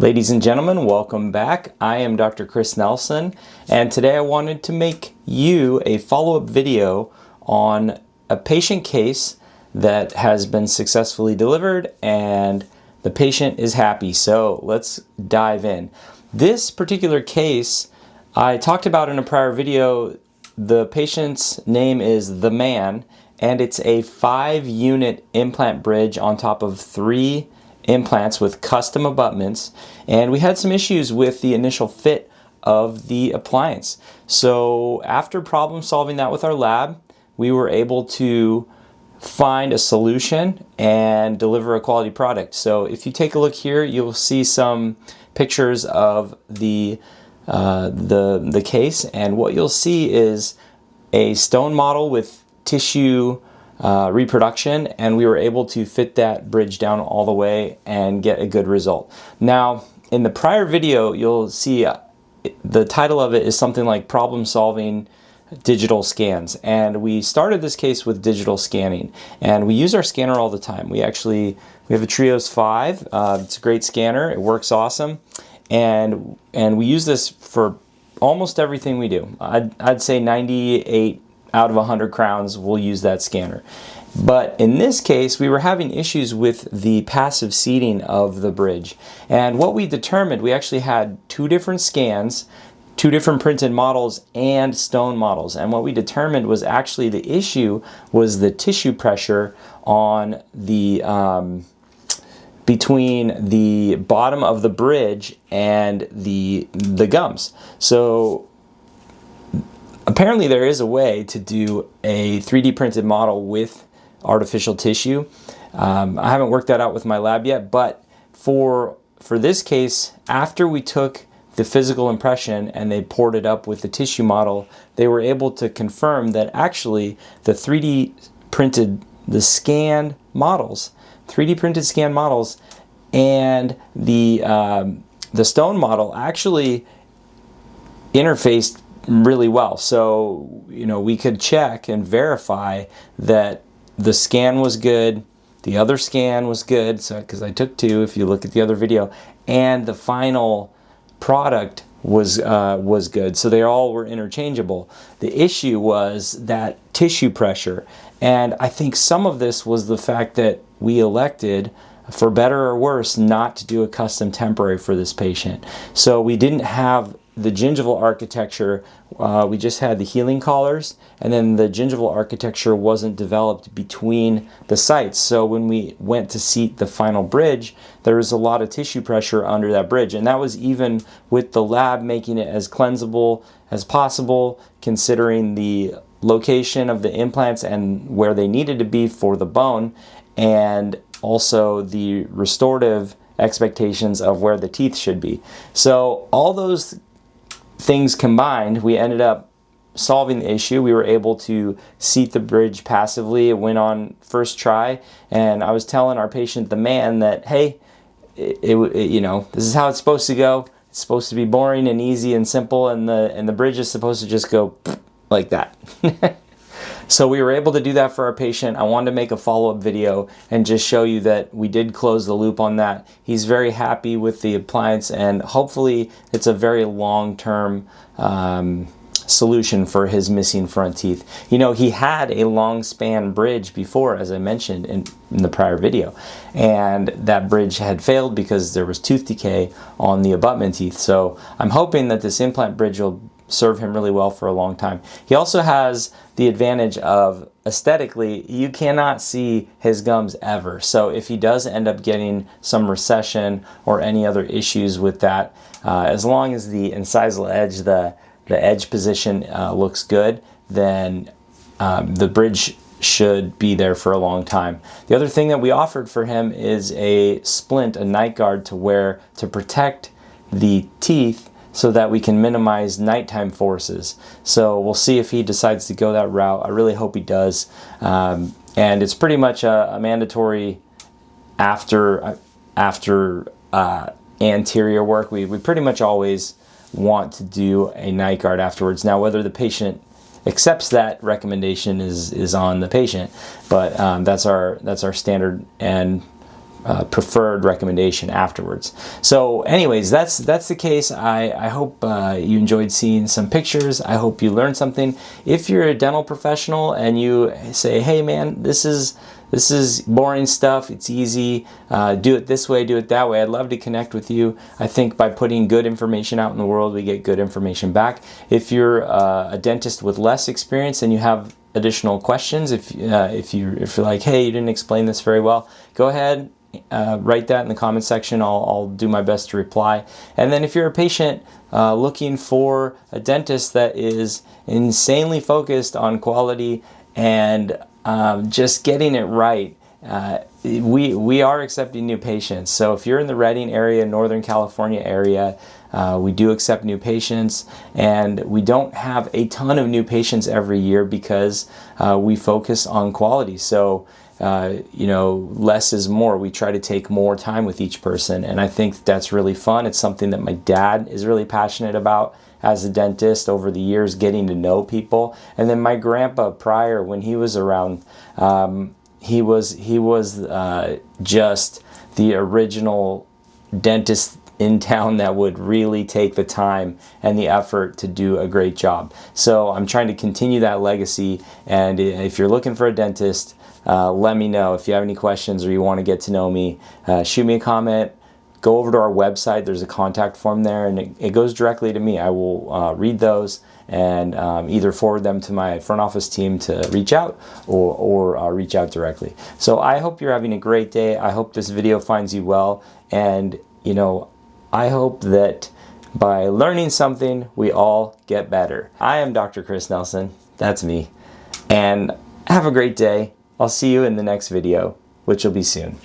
Ladies and gentlemen, welcome back. I am Dr. Chris Nelson, and today I wanted to make you a follow-up video on a patient case that has been successfully delivered and the patient is happy. So let's dive in. This particular case I talked about in a prior video. The patient's name is The Man, and it's a 5-unit implant bridge on top of 3 implants with custom abutments, and we had some issues with the initial fit of the appliance. So after problem solving that with our lab, we were able to find a solution and deliver a quality product. So if you take a look here, you'll see some pictures of the case, and what you'll see is a stone model with tissue reproduction, and we were able to fit that bridge down all the way and get a good result. Now, in the prior video, you'll see the title of it is something like Problem Solving Digital Scans, and we started this case with digital scanning, and we use our scanner all the time. We have a Trios 5. It's a great scanner. It works awesome, and we use this for almost everything we do. I'd say 98 out of 100 crowns we'll use that scanner. But in this case, we were having issues with the passive seating of the bridge. And what we determined, we actually had 2 different scans, 2 different printed models, and stone models. And what we determined was actually the issue was the tissue pressure on the between the bottom of the bridge and the gums. So apparently there is a way to do a 3D printed model with artificial tissue. I haven't worked that out with my lab yet, but for this case, after we took the physical impression and they poured it up with the tissue model, they were able to confirm that actually the 3D printed, the scanned models, 3D printed scanned models and the stone model actually interfaced really well. So, we could check and verify that the scan was good, the other scan was good, so because I took 2 if you look at the other video, and the final product was good. So they all were interchangeable. The issue was that tissue pressure, and I think some of this was the fact that we elected, for better or worse, not to do a custom temporary for this patient. So we didn't have the gingival architecture, we just had the healing collars, and then the gingival architecture wasn't developed between the sites. So when we went to seat the final bridge, there was a lot of tissue pressure under that bridge, and that was even with the lab making it as cleansable as possible, considering the location of the implants and where they needed to be for the bone, and also the restorative expectations of where the teeth should be. So all those things combined, we ended up solving the issue. We were able to seat the bridge passively. It went on first try, and I was telling our patient, The Man, that hey, this is how it's supposed to go. It's supposed to be boring and easy and simple, and the bridge is supposed to just go like that. So we were able to do that for our patient. I wanted to make a follow-up video and just show you that we did close the loop on that. He's very happy with the appliance, and hopefully it's a very long-term solution for his missing front teeth. He had a long span bridge before, as I mentioned in the prior video, and that bridge had failed because there was tooth decay on the abutment teeth. So I'm hoping that this implant bridge will serve him really well for a long time. He also has the advantage of, aesthetically, you cannot see his gums ever. So if he does end up getting some recession or any other issues with that, as long as the incisal edge, the edge position looks good, then the bridge should be there for a long time. The other thing that we offered for him is a splint, a night guard to wear to protect the teeth, so that we can minimize nighttime forces. So we'll see if he decides to go that route. I really hope he does. And it's pretty much a mandatory after anterior work. We pretty much always want to do a night guard afterwards. Now, whether the patient accepts that recommendation is on the patient, but that's our standard, and preferred recommendation afterwards. So anyways, that's the case. I hope you enjoyed seeing some pictures. I hope you learned something. If you're a dental professional and you say, hey man, this is boring stuff, it's easy, do it this way, do it that way, I'd love to connect with you. I think by putting good information out in the world, we get good information back. If you're a dentist with less experience and you have additional questions, if you're like, hey, you didn't explain this very well, go ahead, write that in the comment section. I'll do my best to reply. And then if you're a patient looking for a dentist that is insanely focused on quality and just getting it right, we are accepting new patients. So if you're in the Redding area, Northern California area, we do accept new patients, and we don't have a ton of new patients every year because we focus on quality. So less is more. We try to take more time with each person, and I think that's really fun. It's something that my dad is really passionate about as a dentist over the years, getting to know people. And then my grandpa, prior, when he was around, he was just the original dentist in town that would really take the time and the effort to do a great job. So I'm trying to continue that legacy, and if you're looking for a dentist, let me know. If you have any questions or you want to get to know me, shoot me a comment. Go over to our website. There's a contact form there, and it goes directly to me. I will read those and either forward them to my front office team to reach out or reach out directly. So I hope you're having a great day. I hope this video finds you well, and I hope that by learning something, we all get better. I am Dr. Chris Nelson. That's me. And have a great day. I'll see you in the next video, which will be soon.